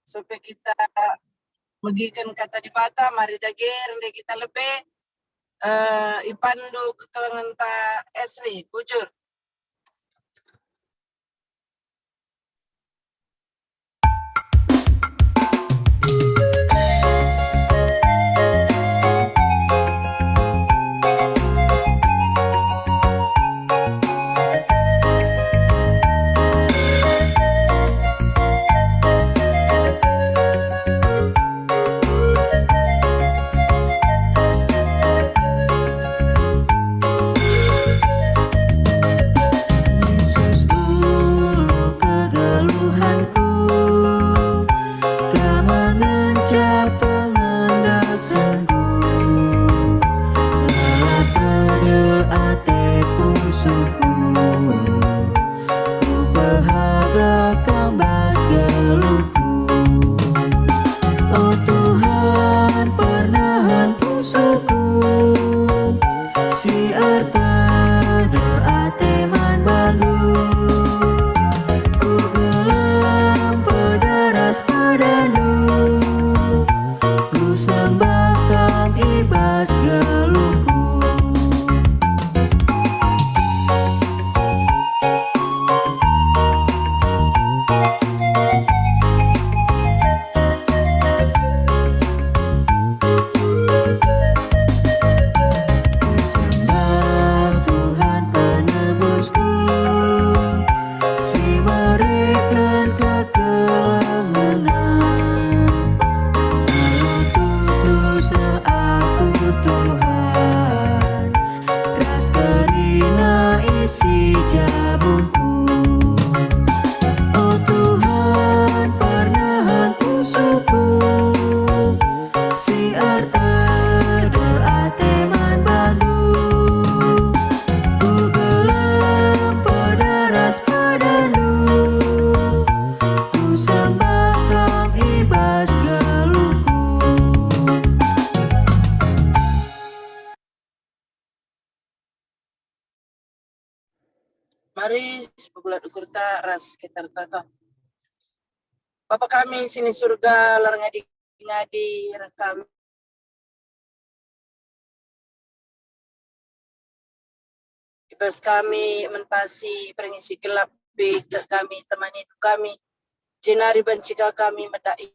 supaya kita magikan kata di bata, mari dager, kita lebih ipandu kekalangan ta esri, bujur. Mari sebulan ukur ras kita tato. Bapa kami sini surga larang ngadi rekam. Ibas kami mentasi perengisi gelap beda kami temani kami. Jenari bancika kami medai.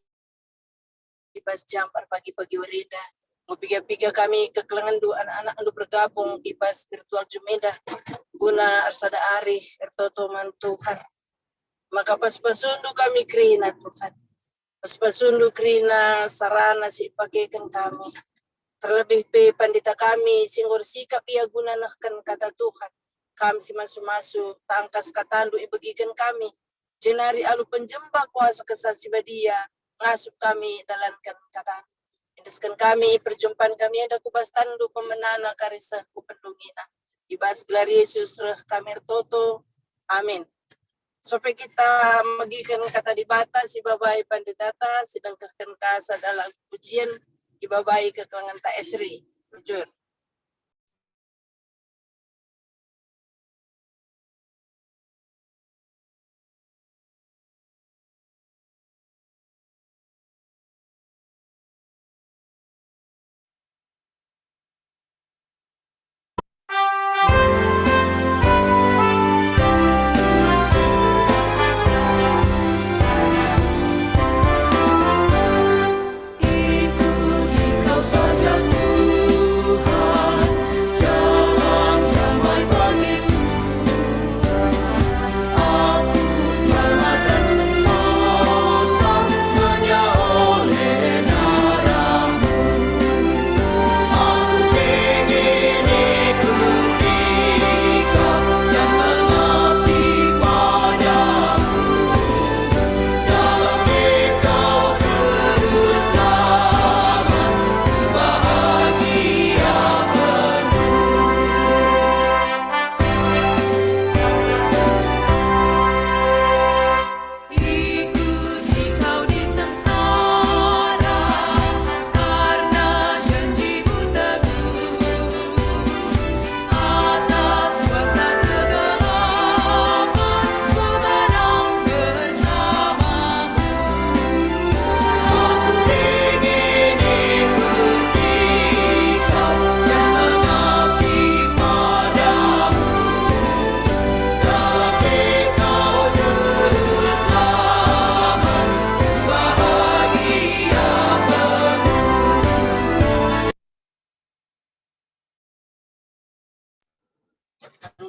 Ibas jam pagi-pagi warida. Piga-piga kami kekelangan dua anak-anak anu bergabung ibas virtual jumeda guna arsada arih ertoto Tuhan. Maka pas-pasundu kami krina Tuhan. Pas-pasundu krina sarana si pakaikan kami. Terlebih pandita kami singgur sikap ia gunanakan kata Tuhan. Kami si masu-masu tangkas katandu ibagikan kami. Jenari alu penjemba kuasa kesasi badia ngasup kami dalankan kata. Indeskan kami perjumpaan kami ada kubas tandu pemenana karisa ku pendungina. Ibas gelar Yesus reh kami ertoto. Amin. Supaya kita magikan kata di bata si babai panditata sedang kekan kasa dalam pujian ibabai kekelangan ta esri. Jujur. Ikuti kau saja Tuhan.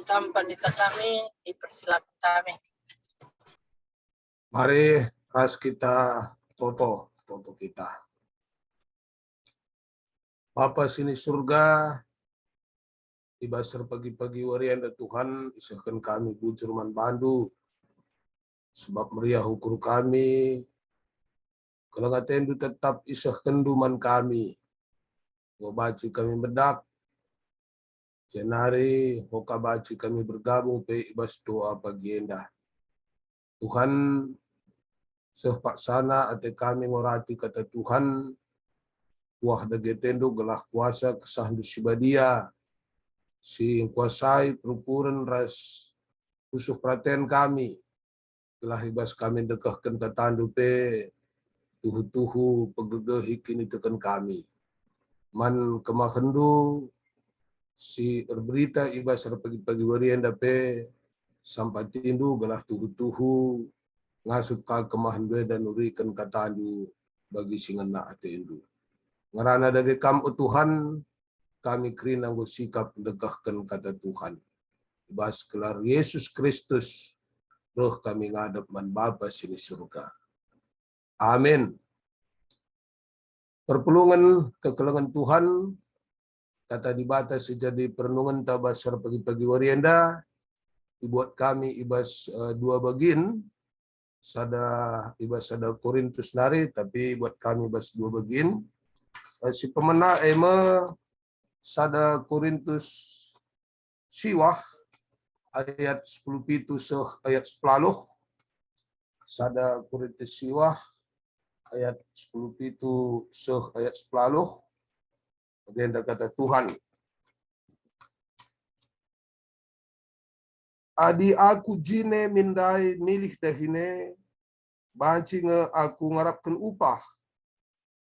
kami pendeta kami, dipersilakan kami. Mari ras kita toto kita. Bapa sini surga, ibasar pagi-pagi warianda Tuhan, isahkan kami bujur man bandu, sebab meriah ukur kami, kalau ngatendu tetap isahkan duman kami, ngobaci kami bedak, jenari hoka baci kami bergabung pe ibas doa pagi endah. Tuhan sepak sana ate kami ngorati kata Tuhan, wah dagetendo gelah kuasa kesahandu sibadia, si kuasai perukuran ras usuh perhatian kami, gelah ibas kami dekahkan ketandu pe, tuhu-tuhu pegegehi kini tekan kami. Man kemahendu, si berita ibas pagi-pagi warianda pe, sampai tindu gelah tuhu-tuhu, ngasuk ka kemahendu dan urikan katandu bagi singena atendu. Ngerana dage kam Tuhan, kami kerina sikap dekahkan kata Tuhan. Ibas kelar Yesus Kristus, roh kami ngadep man Bapa sini surga. Amin. Perpulungan kekelengan Tuhan, kata dibatas sejadi perenungan tabasar pagi-pagi warianda, dibuat kami ibas dua bagian, ibas sada Korintus nari, tapi buat kami ibas dua bagian. Si pemena sada Korintus siwah ayat 10 pitu ayat 10, sada Korintus siwah ayat 10 pitu ayat 10, bagian kata Tuhan. Adi aku jine mindai milih dahine, banci aku ngarapkan upah,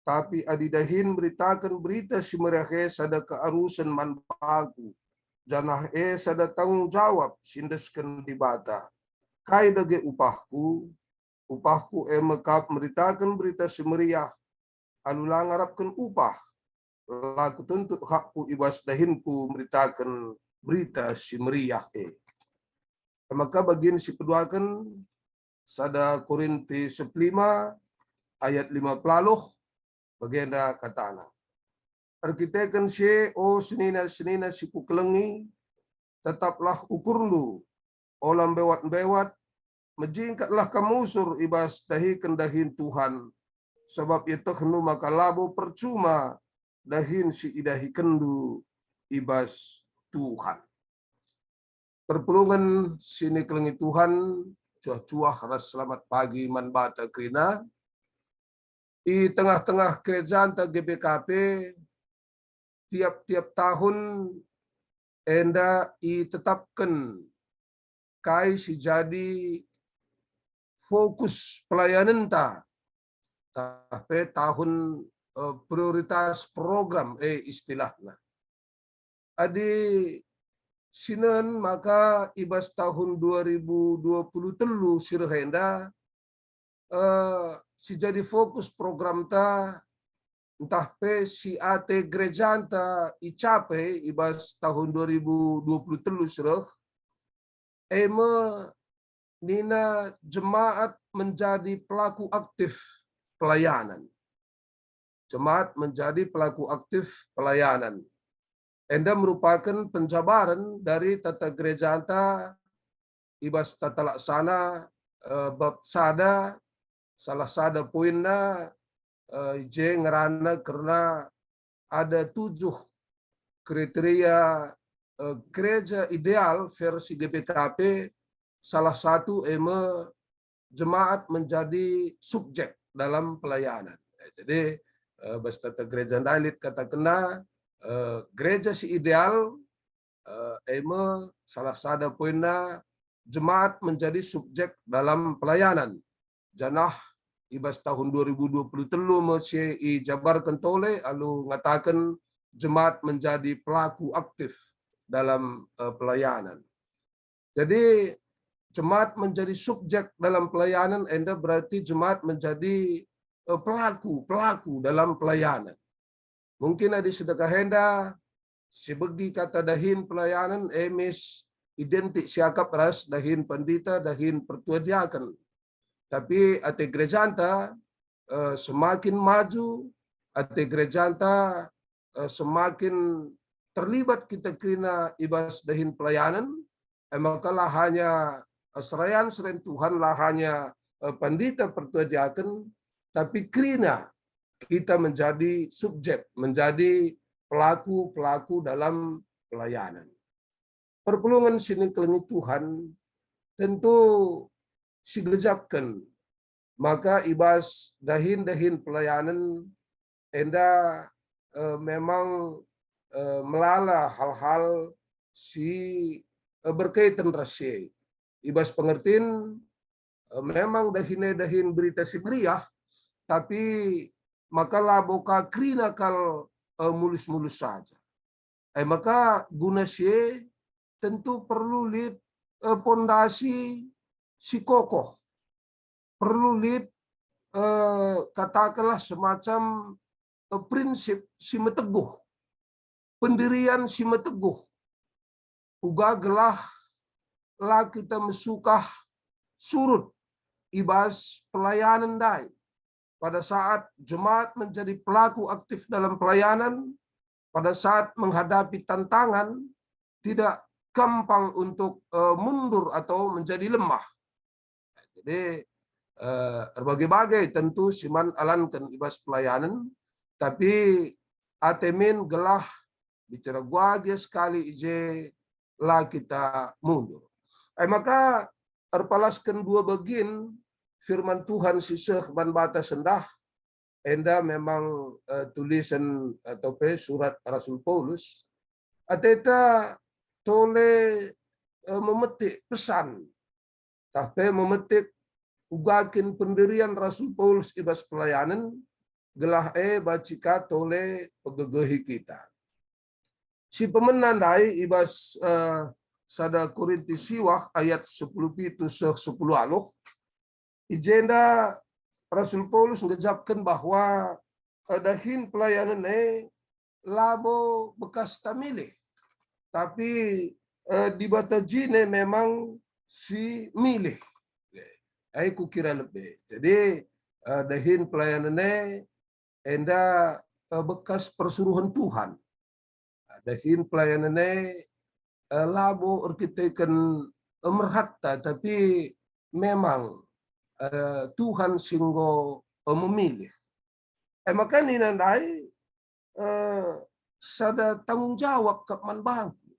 tapi adi dahin beritakan berita si merahe sada kearusan man bagu, janah sada tanggung jawab sindeskan di bata. Kai dage upahku mekap meritakan berita si meriah, alula ngarapkan upah, laku tuntut hakku ibas dahinku meritakan berita si meriah Maka bagian si peduakan sada Korintus 5 ayat 50 bagian katana. Arkitekan si senina si kukelengi, tetaplah ukurlu olam bewat menjingkatlah kamusur ibas dahi kendahin Tuhan, sebab itu hendu maka labo percuma dahin si idahi kendu ibas Tuhan. Perpulungan sini kelengi Tuhan, cuah-cuah ras selamat pagi man bata krina. Di tengah-tengah kerajaan GBKP, tiap-tiap tahun enda ditetapkan kai si jadi fokus pelayanan tapi tahun prioritas program istilahnya. Adi Sinan maka ibas tahun 2023 sirhenda si jadi fokus program entah pe si ate gerejanta icape ibas tahun 2023 sirh nina jemaat menjadi pelaku aktif pelayanan. Jemaat menjadi pelaku aktif pelayanan. Enda merupakan penjabaran dari tata gereja anta ibas tata laksana bab sada salah sada poinna ngerana karena ada 7 kriteria gereja ideal versi GPKP, salah satu jemaat menjadi subjek dalam pelayanan. Jadi bas tata gereja dalit kata kena gereja si ideal salah sada poinna jemaat menjadi subjek dalam pelayanan. Janah ibas tahun 2023 masih ijabarkan tole alu ngatakan jemaat menjadi pelaku aktif dalam pelayanan. Jadi jemaat menjadi subjek dalam pelayanan enda berarti jemaat menjadi pelaku dalam pelayanan. Mungkin ada sedekah henda, sebegi kata dahin pelayanan emis identik siakap ras dahin pandita dahin pertua diaken. Tapi ate gerejanta semakin maju, ate gerejanta semakin terlibat kita kena ibas dahin pelayanan, maka hanya serayan seren Tuhan hanya pandita pertua diaken, tapi kena kita menjadi subjek, menjadi pelaku-pelaku dalam pelayanan. Perpulungan sini kelengi Tuhan tentu sigejapkan, maka ibas dahin-dahin pelayanan enda memang melala hal-hal si berkaitan rasi. Ibas pengertian memang dahin berita si meriah, tapi maka laboka krina kal mulus-mulus saja. Maka guna sie tentu perlu lid pondasi si kokoh, perlu lid katakanlah semacam prinsip si meteguh, pendirian si meteguh, uga gelah lah kita mesukah surut ibas pelayanan dai. Pada saat jemaat menjadi pelaku aktif dalam pelayanan, pada saat menghadapi tantangan, tidak gampang untuk mundur atau menjadi lemah. Jadi berbagai-bagai tentu siman alankan ibas pelayanan, tapi atemin gelah bicara guagia sekali ije lah kita mundur. Maka terpalaskan dua bagian firman Tuhan siseh ban bata sendah, enda memang tulisan atau surat Rasul Paulus, ateta tole memetik pesan, tapi memetik ugakin pendirian Rasul Paulus ibas pelayanan, gelah bacika tole pegegehi kita. Si pemenan dai ibas sada Korinti siwah ayat 10 pitu 10 aluh, ijenda Rasul Paulus ngejapkan bahwa dahin pelayanan labo bekas tamilih, tapi di batajine memang si milih. Aku kira lebih. Jadi dahin pelayanan enda bekas persuruhan Tuhan. Dahin pelayanan labo arkiteken merhatta, tapi memang Tuhan singgo memilih. Maka ninandai sada tanggung jawab kapman bangku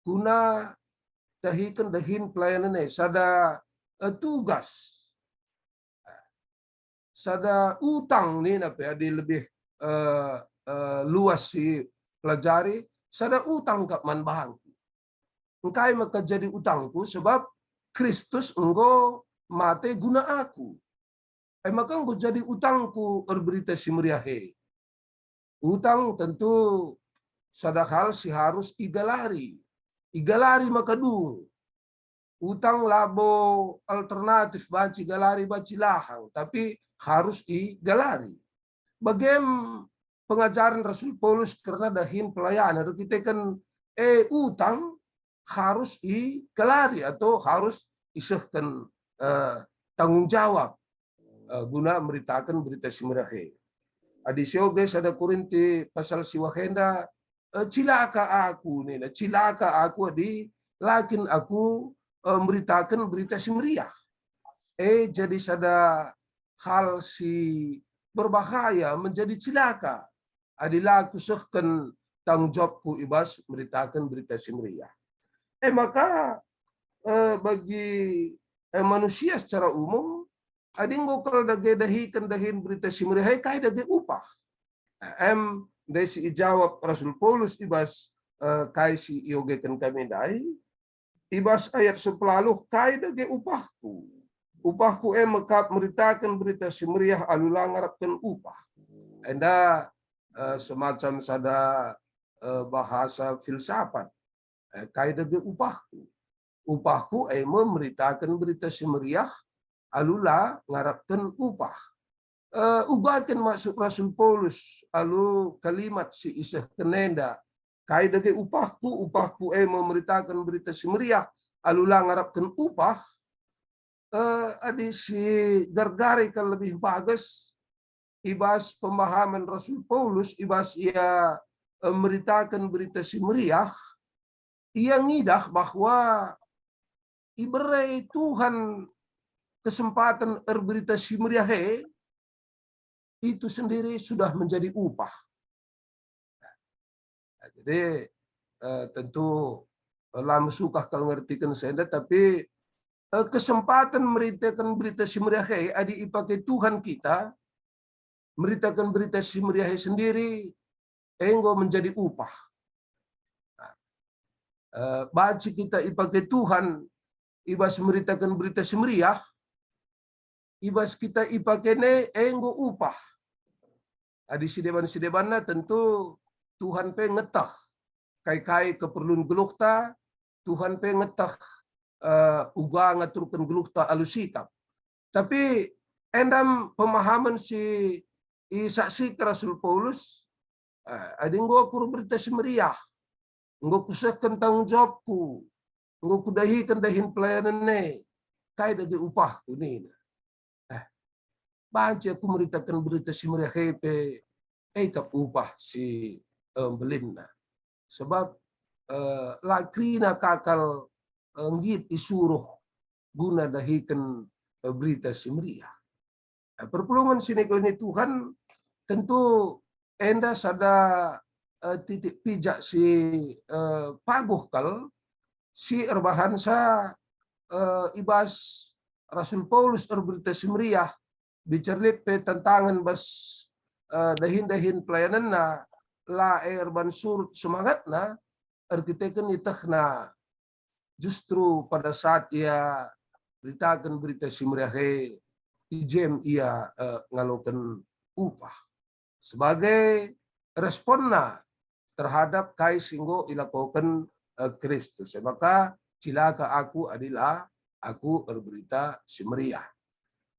guna dahin pelayanan sada tugas, sada utang ni apa di lebih luas si pelajari, sada utang kapman bangku. Engkai maka jadi utangku sebab Kristus enggo mate guna aku. Maka enggo jadi utangku berberita si meriahe. Utang tentu sadahal si harus igalari. Igalari maka dung. Utang labo alternatif baci galari baci lahang, tapi harus igalari. Bagaimana pengajaran Rasul Paulus karena dahin pelayanan kita kan utang harus igalari atau harus isehkan tanggung jawab guna memberitakan berita simerahe. Adisioge sada Korinti pasal siwahenda cilaka aku nina, cilaka aku di lakin aku memberitakan berita simeriah. Jadi sada hal si berbahaya menjadi cilaka. Adilah aku sehkan tanggung jawabku ibas memberitakan berita simeriah. Maka bagi manusia secara umum, adinggo kalau dahin berita simrihai kai dage upah. Desi ijawab Rasul Paulus ibas kai si iogekan kami dai, ibas ayat 10 kai dage upahku. Upahku mekap meritakan berita simriah alula ngarapkan upah. Enda semacam sada bahasa filsafat. Kai dage upahku. Upahku memberitakan berita simeriah alula ngarapkan upah. Ugakan masuk Rasul Paulus alu kalimat si isah kenenda kai dage upahku memberitakan berita si meriah alulang ngarapkan upah adi si gargari kan lebih bagus ibas pemahaman Rasul Paulus ibas ia memberitakan berita si meriah ia ngidah bahwa iberai Tuhan kesempatan berita si meriah itu sendiri sudah menjadi upah. Nah, jadi tentu lama suka kalau ngertikan saya, tapi kesempatan meritakan berita si meriah adi ipakai Tuhan kita meritakan berita si meriah sendiri enggo menjadi upah. Baci kita ipakai Tuhan ibas meritakan berita si meriah ibas kita ipakai ne enggo upah. Adi sideban-sidebanna tentu Tuhan pe ngetah kai-kai keperluan gelukta Tuhan pe ngetah uga ngaturkan gelukta alusitap. Tapi endam pemahaman si saksi Rasul Paulus ada nggo aku berita si meriah nggo kusakan tanggung jawabku nggo kudahikan dahin pelayanan ne kai dagi upah ini. Baca aku meritakan berita si meriah pe kap upah si belimna. Sebab lakrina kakal ngit isuruh guna dahikan berita si meriah. Perpulungan sinekelnya Tuhan tentu endas ada titik pijak si paguh kal si erbahansa ibas Rasul Paulus berita si meriah bicarlit pe tantangan bas dahin-dahin pelayanan na la erban surut semangat na arkiteken itahna justru pada saat ia beritakan berita si meriah ijem ia ngalokan upah sebagai responna terhadap kai singgo ilakokan Kristus. Maka cilaka aku adalah aku berberita si meriah.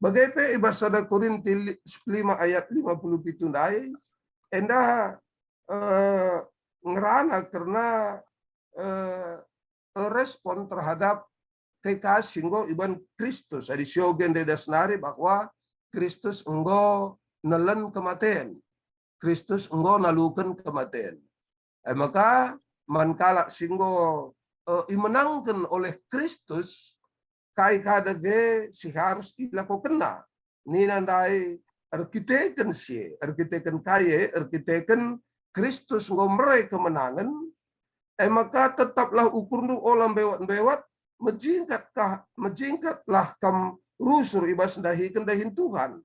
Bagai ibas 1 Korinti 5 ayat 57 dai endah ngerana karena respon terhadap kekasih enggo iban Kristus adi siogen de dasnari bahwa Kristus enggo nelen kematian. Kristus enggo nalukan kematian. Maka mankala singgo imenangkan oleh Kristus kai kadage si harus dilakukan na. Ninandai arkiteken kaya arkiteken Kristus ngomre kemenangan. Maka tetaplah ukur nu olam bewat menjingkatlah kam rusur ibas dahikan dahin Tuhan.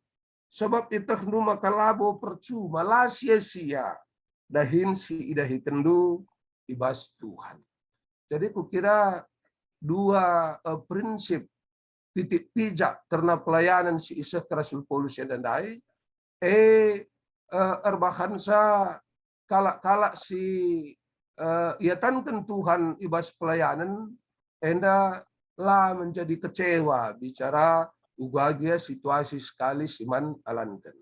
Sebab itah nu makalabo percuma lah sia-sia dahin si idahikan du ibas Tuhan. Jadi kukira dua prinsip titik pijak karena pelayanan si Isa Rasul Paulus dan dai erbahansa kalak-kalak si iatankan Tuhan ibas pelayanan enda lah menjadi kecewa bicara ugagia situasi sekali siman alankan.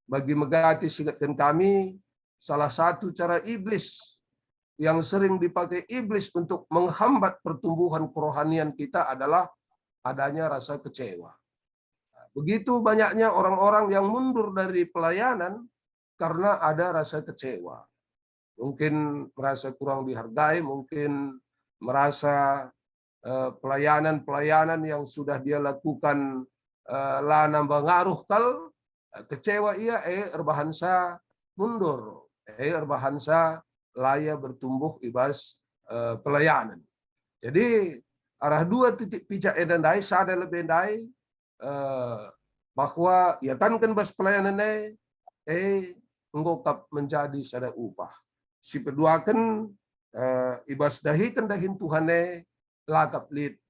Bagi megati sigatkan kami salah satu cara iblis yang sering dipakai iblis untuk menghambat pertumbuhan kerohanian kita adalah adanya rasa kecewa. Begitu banyaknya orang-orang yang mundur dari pelayanan karena ada rasa kecewa. Mungkin merasa kurang dihargai, mungkin merasa pelayanan-pelayanan yang sudah dia lakukan lah nambah ngaruh kal kecewa ia erbahansa mundur, erbahansa laya bertumbuh ibas pelayanan. Jadi arah dua titik pijak edandai sada lebih dai bahwa ya tankan bas pelayanan enggokap menjadi sada upah. Si peduakan ibas dahikan dahin Tuhan lakap lid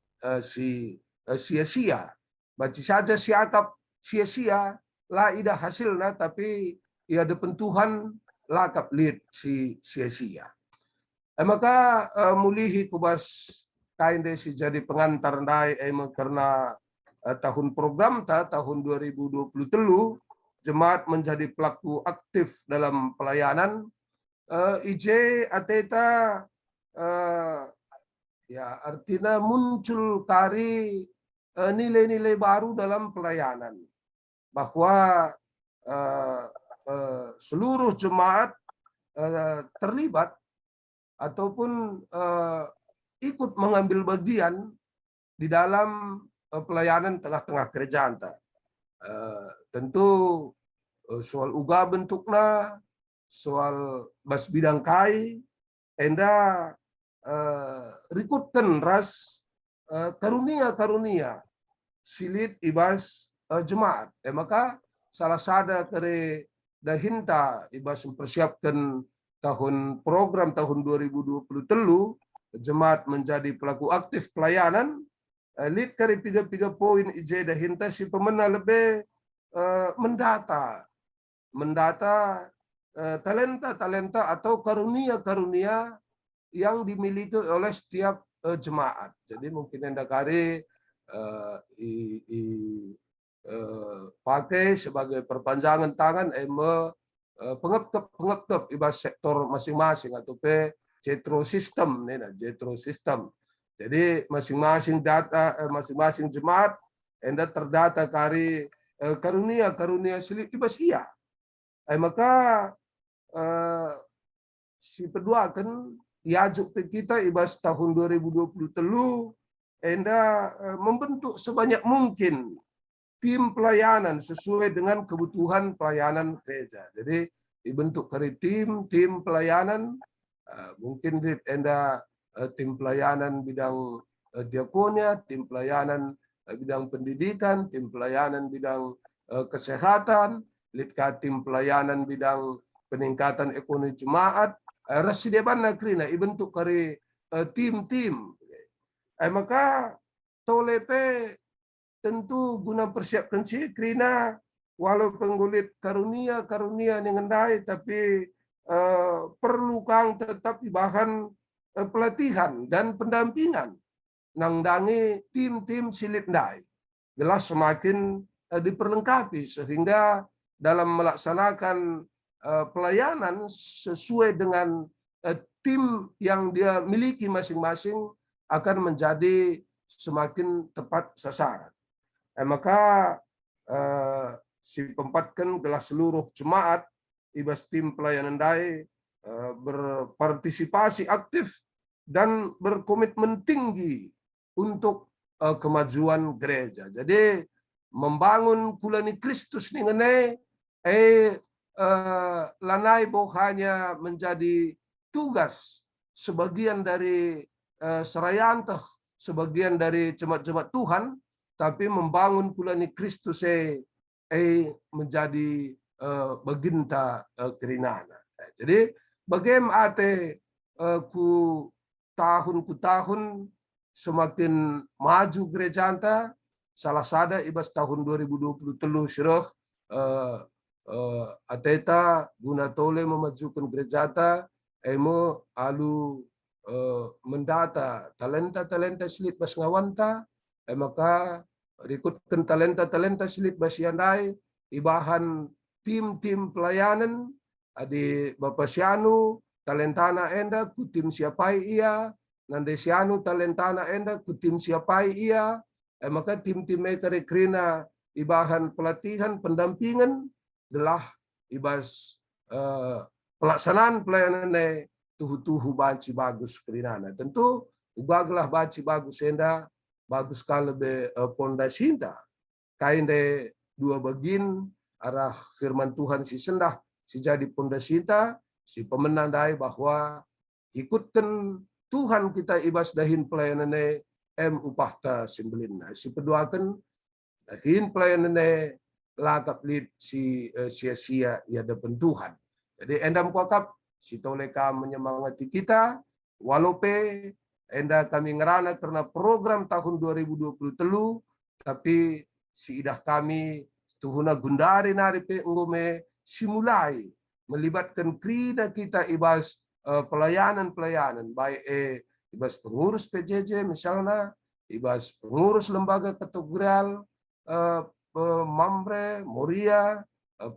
si sia-sia. Baci saja si akap sia-sia lah ida hasilnya tapi ia depan Tuhan lakap lid si sia-sia. Maka mulihi kubas kain desi jadi pengantar dai karena tahun program tahun 2023 jemaat menjadi pelaku aktif dalam pelayanan IJ ateta ya artinya muncul kari nilai-nilai baru dalam pelayanan, bahwa seluruh jemaat terlibat ataupun ikut mengambil bagian di dalam pelayanan tengah-tengah gereja anta. Tentu soal uga bentukna, soal bas bidang kai, enda rikutkan ras karunia-karunia silit ibas jemaat. Maka salah sada kere dahinta ibas mempersiapkan program tahun 2023 jemaat menjadi pelaku aktif pelayanan. Lead kari 3 poin IJ dahinta si pemena lebih mendata talenta-talenta atau karunia-karunia yang dimiliki oleh setiap jemaat. Jadi mungkin anda kari pakai sebagai perpanjangan tangan pengep ibas sektor masing-masing atau jetro system jetro system. Jadi masing-masing data masing-masing jemaat anda terdata kari karunia silit ibas iya. Maka si pedua kan yajuk kita ibas tahun 2023 enda membentuk sebanyak mungkin tim pelayanan sesuai dengan kebutuhan pelayanan gereja. Jadi dibentuk dari tim pelayanan, mungkin enda tim pelayanan bidang diakonia, tim pelayanan bidang pendidikan, tim pelayanan bidang kesehatan, tim pelayanan bidang peningkatan ekonomi jemaat, resideban negeri dibentuk dari tim-tim. Maka tolepe tentu guna persiapkan si kerina walau penggulit karunia yang ngendai, tapi perlu kang tetap bahan pelatihan dan pendampingan nangdangi tim silit ndai jelas semakin diperlengkapi sehingga dalam melaksanakan pelayanan sesuai dengan tim yang dia miliki masing-masing akan menjadi semakin tepat sasaran. Maka si pempatkan gelas seluruh jemaat ibas tim pelayanan dai berpartisipasi aktif dan berkomitmen tinggi untuk kemajuan gereja. Jadi membangun kulani Kristus ningene lanai boh hanya menjadi tugas sebagian dari serayantah sebagian dari jemaat-jemaat Tuhan, tapi membangun kulani Kristus menjadi baginta kerinana. Jadi bagaimana ku tahun semakin maju gereja anta, salah sada ibas tahun 2023 sirah ateta guna tole memajukan gereja anta emo alu mendata talenta silit bas ngawanta, maka rikutkan talenta silit bas yandai ibahan tim pelayanan adi Bapak Sianu talentana enda ku tim siapai ia, nande Sianu talentana enda ku tim siapai ia, maka tim mereka rekrina ibahan pelatihan pendampingan adalah ibas pelaksanaan pelayanan tuhu banci bagus kerinana. Tentu ubaglah banci bagus enda bagus kalau be pondasinda kain de dua bagin arah firman Tuhan si sendah si jadi pondasinda si pemenang dai bahwa ikutkan Tuhan kita ibas dahin pelayanan upahta simbelin si peduakan dahin pelayanan lagap lid si sia-sia ya depan Tuhan. Jadi endam kuakap si toleka menyemangati kita, walaupun enda kami ngerana karena program tahun 2023, tapi si idah kami tuhuna gundari nari pe ngome simulai melibatkan krida kita ibas pelayanan baik ibas pengurus PJJ misalnya, ibas pengurus lembaga kategorial Mambre, Moria,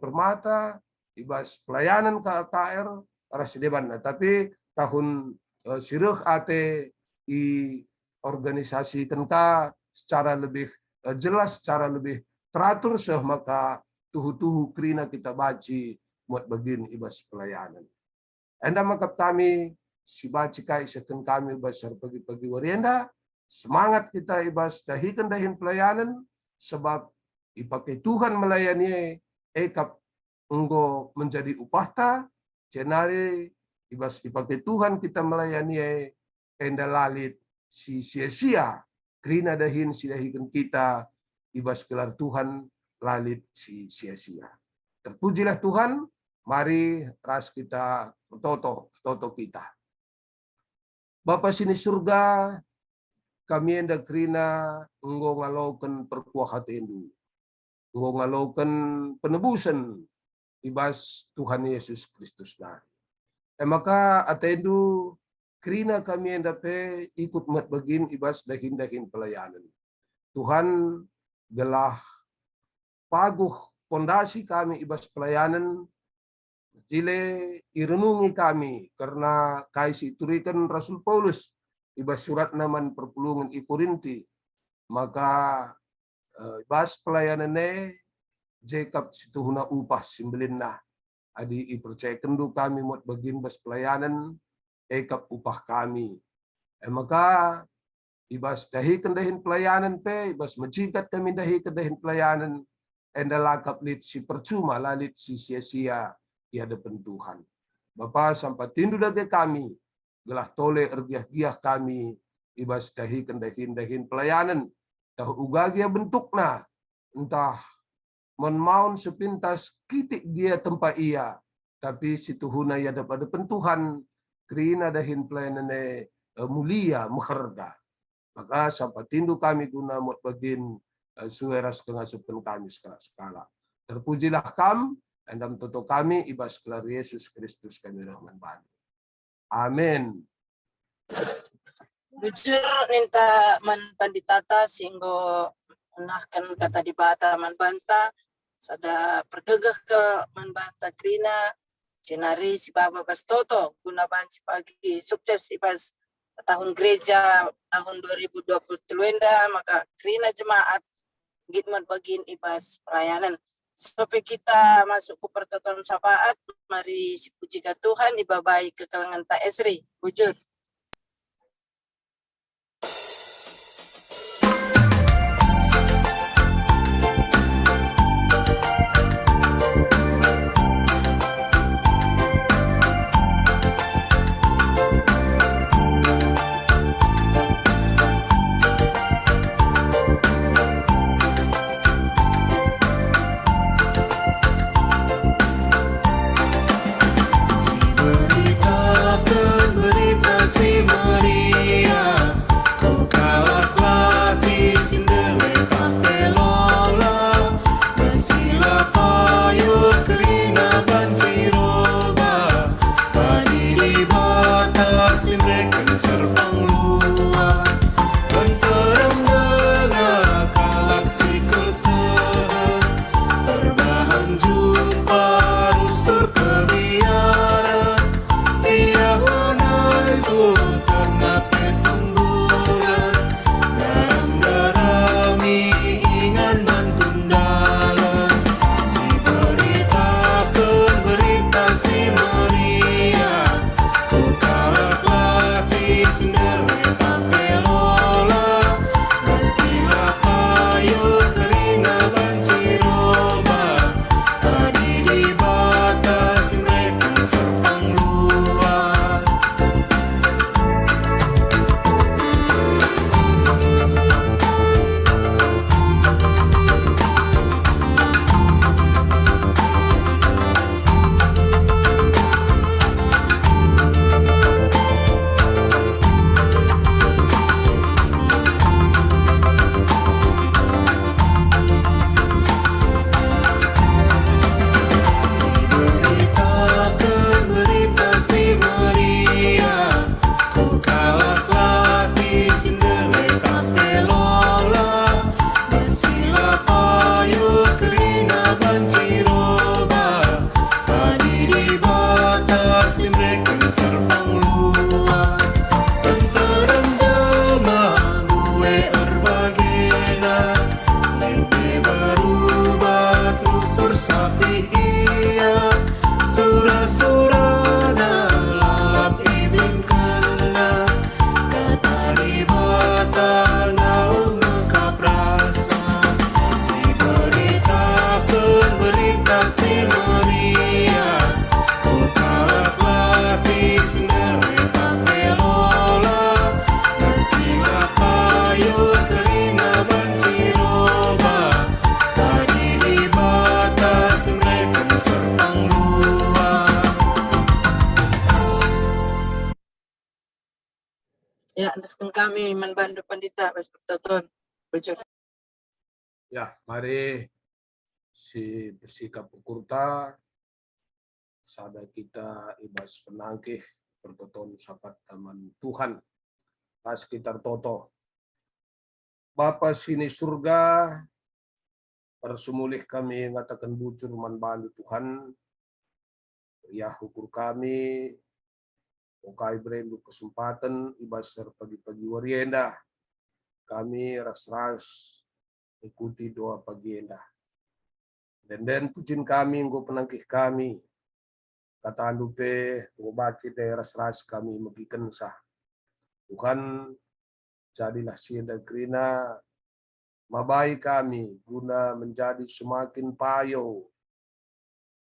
Permata, ibas pelayanan KKR, ras deban na. Tapi tahun sireh ate i organisasi kenka secara lebih jelas, secara lebih teratur seh maka tuhu-tuhu krina kita baci muat bagin ibas pelayanan. Anda makap kami si baci kai seken kami basar pagi-pagi warienda semangat kita ibas dahikan dahin pelayanan sebab ipakai Tuhan melayani ekap enggo menjadi upahta cenari ibas ipakai Tuhan kita melayani enda lalit si sia-sia krina dahin si dahikan kita ibas gelar Tuhan lalit si sia-sia. Terpujilah Tuhan, mari ras kita toto kita. Bapa sini surga, kami enda krina enggo ngalaukan perkuah hatendu. Enggo ngalaukan penebusan ibas Tuhan Yesus Kristus dari. Maka atendu krina kami enda pe ikut mat begin ibas dahin-dahin pelayanan. Tuhan gelah paguh pondasi kami ibas pelayanan jile irenungi kami karena kaisi turikan Rasul Paulus ibas surat naman perpulungan i Korinti maka ibas pelayanan Jacob situhuna upah simbelinna adi ipercaya kendu kami mot bagin bas pelayanan ekap upah kami maka ibas dahi kendahin pelayanan pe ibas majikat kami dahi kendahin pelayanan enda lakap lit si percuma lalit si sia-sia ia depan Tuhan. Bapa sampai tindu dage kami gelah tole ergiah-giah kami ibas dahi kendahin pelayanan tahu ugagia bentukna entah menmaun sepintas kitik dia tempat ia tapi situhuna ia dapat depan Tuhan krina dahin pelayanan mulia mengharga. Maka sampai tindu kami guna mot bagin sueras kengasupan kami skala. Terpujilah kam, andam toto kami ibas kelar Yesus Kristus kami rahman bantu. Amin. Bujur ninta man panditata singgo nahkan kata di bata man banta sada pergegah ke man banta krina cenari si baba bas toto guna banci pagi sukses ibas tahun gereja tahun 2020 maka krina jemaat gitman bagin ibas pelayanan sampai kita masuk ke pertoton sapaat mari si puji ka Tuhan ibabai ke kalangan ta esri wujud Berita tapi ia sura-surana lalap ibin kena katari bata nau ngekap rasa si berita si Maria ukalat lapis nereta pelola nasila payut kelina banciroba tadi di batas mereka sertang luar. Ya, andaskan kami membantu pandita Bas Pertoton. Bujur. Ya, mari si bersikap ukurta sada kita ibas penangkih pertoton safat taman Tuhan pas sekitar toto. Bapa sini surga, persumulih kami ngatakan bujur manbantu Tuhan, ya ukur kami, okai berendu kesempatan ibas pagi-pagi warienda, kami ras-ras ikuti doa pagi endah. Dan pujian kami, engkau penangkih kami, kata andupe, ngobaci daerah ras kami megikan sah. Tuhan, jadilah sienda kerina, mabai kami, guna menjadi semakin payo,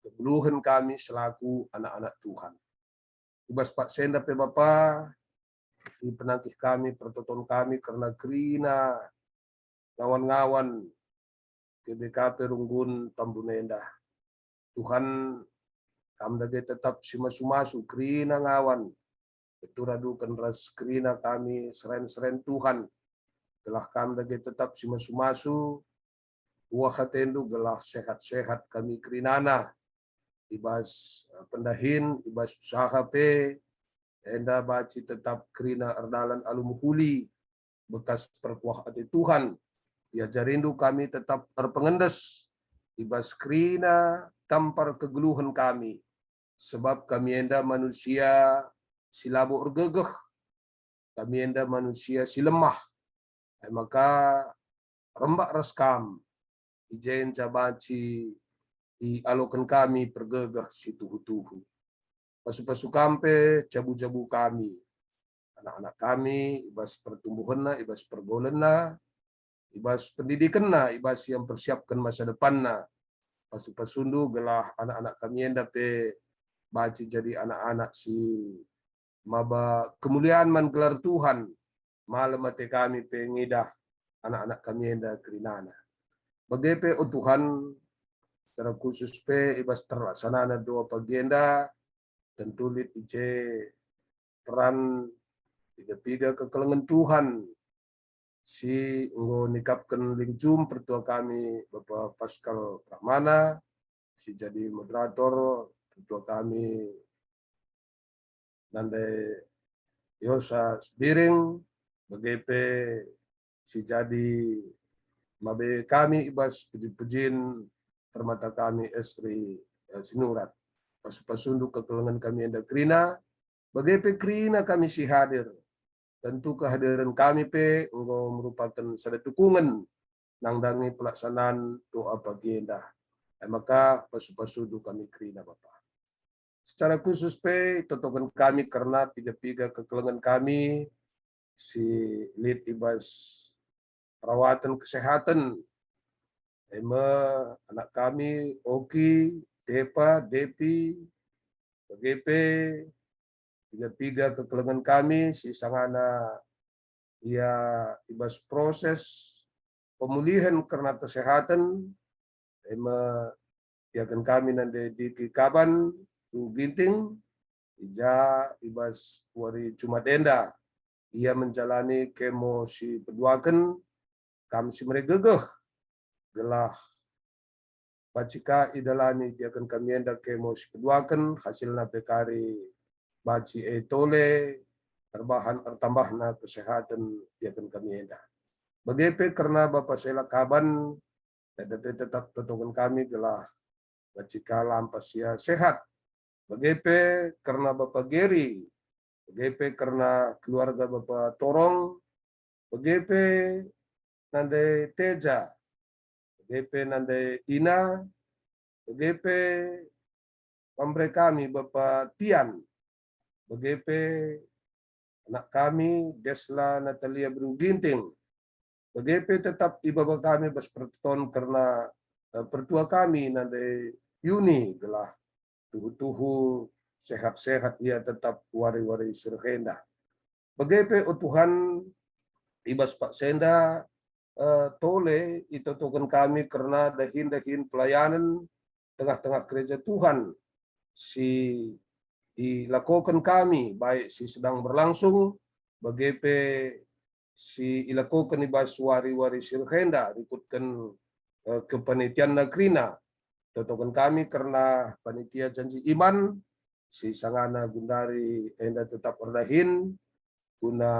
kebeluhan kami selaku anak-anak Tuhan. Ibas Pak Senda pe Bapa, di penangkih kami, pertoton kami, karena kerina, ngawan-ngawan, KBKP Runggun Tambunenda. Tuhan, kami lagi tetap simasu-masu kerina ngawan. Beturadukan ras kerina kami seren-seren Tuhan. Gelah kami lagi tetap simasu-masu. Buah hatendu gelah sehat-sehat kami kerinana. Ibas pendahin, ibas usaha pe. Enda baci tetap kerina erdalan alumuhuli. Bekas perkuah hati Tuhan. Ya jarindu kami tetap terpengendes. Ibas kerina tampar kegeluhan kami. Sebab kami enda manusia silabu ergegeh. Kami enda manusia silemah. Maka rembak reskam. Ijen cabaci dialokan kami pergegeh si tuhu-tuhu. Pasu-pasu kampe cabu-cabu kami. Anak-anak kami ibas pertumbuhanna, ibas pergaulanna, ibas pendidikanna, ibas yang persiapkan masa depanna. Pasu-pasundu gelah anak-anak kami enda pe baci jadi anak-anak si maba kemuliaan man gelar Tuhan. Malam mati kami pengidah anak-anak kami enda kerinana. Bagepe o Tuhan, secara khusus pe ibas terlaksana doa pagenda tentu lit ice peran tiga-tiga kekelengan Tuhan. Si enggo nikapkan lingjum pertua kami Bapak Pascal Pramana, si jadi moderator pertua kami Nande Yosa Sbiring, begepe si jadi mabe kami ibas pejin-pejin permata kami Esri Sinurat. Pasu-pasundu kekelengan kami enda krina, begepe krina kami si hadir. Tentu kehadiran kami pe engkau merupakan sada dukungan nangdangi pelaksanaan doa pagi endah. Maka pasu-pasu kami kerina Bapak. Secara khusus pe totokan kami karena tiga-tiga kekelengan kami si lead ibas perawatan kesehatan anak kami Oki, Depa, Depi, BGP, tiga-tiga kekelengan kami, si sangana ia ibas proses pemulihan karena kesehatan, iakan kami nanti di Kaban, Ginting, ija ibas wari Jumadenda, ia menjalani kemo si peduakan, kami si meregegeh, gelah bacika idalani iakan kami enda kemo si peduakan, hasilnya pekari baci tole terbahan tambahna kesehatan iakan kami enda. Begitu karena Bapak Sela Kaban tetap totokan kami gelah bacika lampas ya sehat. Begitu karena Bapak Geri, begitu karena keluarga Bapak Torong, begitu nande Teja, begitu nande Ina, BGP pambre kami Bapak Tian, BGP anak kami Desla Natalia Bruginting, BGP tetap ibadah kami berperton karena pertua kami nade Yuni gelah tuhu-tuhu sehat-sehat ia tetap wari-wari serhenda. BGP Tuhan ibas Pak Senda tole itu token kami karena dahin-dahin pelayanan tengah-tengah gereja Tuhan si dilakukan kami baik si sedang berlangsung BGP si ilakukan ibas wari-wari sirhenda ikutkan kepanitian Nagrina totokan kami karena panitia janji iman si sangana gundari enda tetap ordahin guna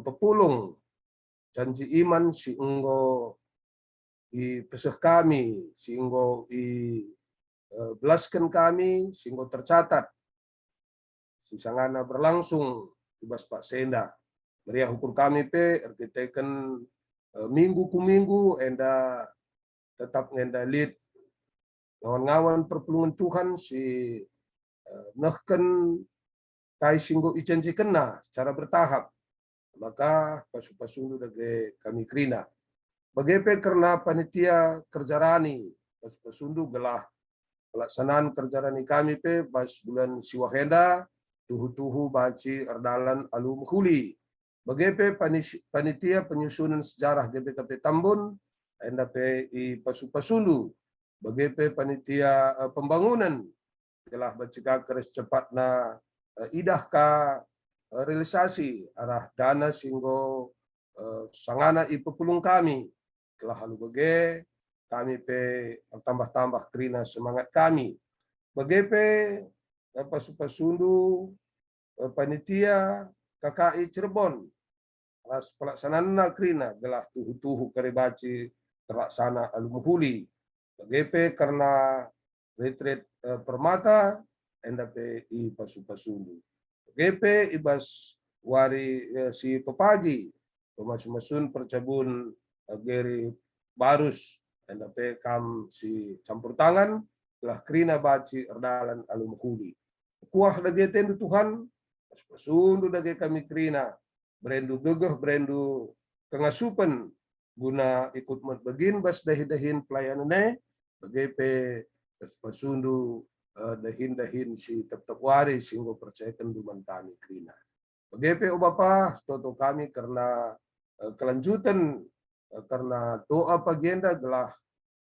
pepulung janji iman si enggo i peseh kami si enggo i belaskan kami si enggo tercatat si sangana berlangsung ibas Pak Senda meriah hukum kami pe artiteken minggu ku minggu enda tetap ngendalit ngawan-ngawan perpulungan Tuhan si nehken kai singgo ijanji kena secara bertahap maka pasu-pasundu dage kami krina BGP karena panitia kerjarani pasu-pasundu gelah pelaksanaan kerjarani kami pe pas bulan siwahenda tuhu-tuhu baci erdalan alum huli BGP panitia penyusunan sejarah GBKP Tambun enda pe i pasu-pasundu BGP panitia pembangunan telah bacika keres cepatna idah ka realisasi arah dana singgo sangana ipepulung kami telah halu bege kami pe tambah-tambah krina semangat kami BGP pasu-pasundu panitia KKI Cirebon ras pelaksanaan krina gelah tuhu-tuhu karibaci terlaksana alumuhuli BGP karena retreat permata NDPI pasu-pasundu BGP ibas wari si pepagi pemasun-masun percabun geri barus NDP kam si campur tangan telah krina baci erdalan alumuhuli kuah dage tendu Tuhan pasu-pasundu dage kami krina berendu gegeh berendu kengasupen guna ikut begin bas dahin-dahin pelayanan BGP pasundu dahin-dahin si tetap wari singgo percayakan duman kami krina BGP Bapa toto kami karena kelanjutan karena doa pagenda gelah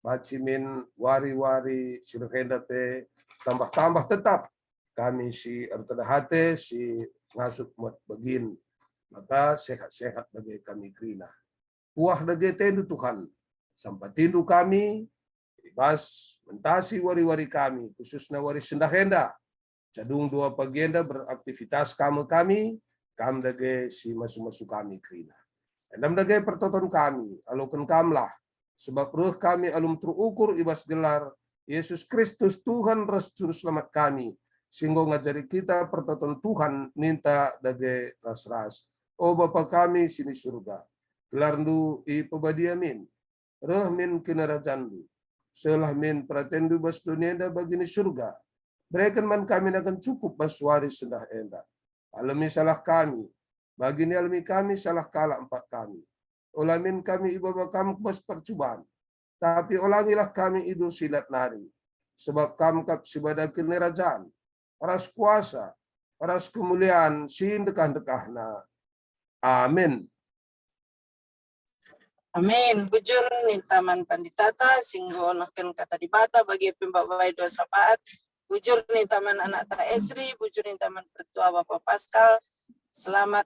bacimin wari-wari sirhenda pe tambah-tambah tetap kami si ertedahate si ngasuk mat begin maka sehat-sehat bagi kami krina kuah dage tendu Tuhan sampatindu kami ibas mentasi wari-wari kami khususnya wari sendahenda cadung dua pagenda beraktivitas kami dage si masu-masu kami krina endam dage pertoton kami alokan kamlah sebab ruh kami alum terukur ibas gelar Yesus Kristus Tuhan ras juru selamat kami singgo ngajari kita pertoton Tuhan ninta dage ras-ras oh Bapa kami sini surga gelarndu i pebadiamin roh min kinarajandu selah min pratendu bas dunia bagini surga berikan man kami akan cukup bas waris sendah enda alami salah kami bagini alami kami salah kala empat kami olamin kami ibadah kami bas percubaan tapi olangilah kami idul silat nari sebab kami kap sibadah kerajaan ras kuasa ras kemuliaan sin dekah-dekahna amin. Amin. Bujur ni taman panditata singgo naken kata dibata bagi pembawai doa sapaat. Bujur ni taman anak ta Esri, bujur ni taman pertua Bapak Pascal. Selamat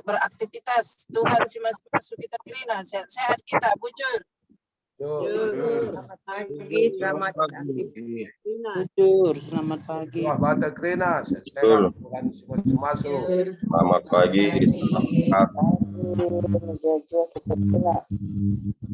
beraktivitas. Tuhan si masuk kita krina sehat-sehat kita. Bujur. Selamat pagi, selamat pagi. Bujur, selamat pagi. Wah, bata krina sehat Tuhan si masuk. Selamat pagi, selamat Selamat pagi.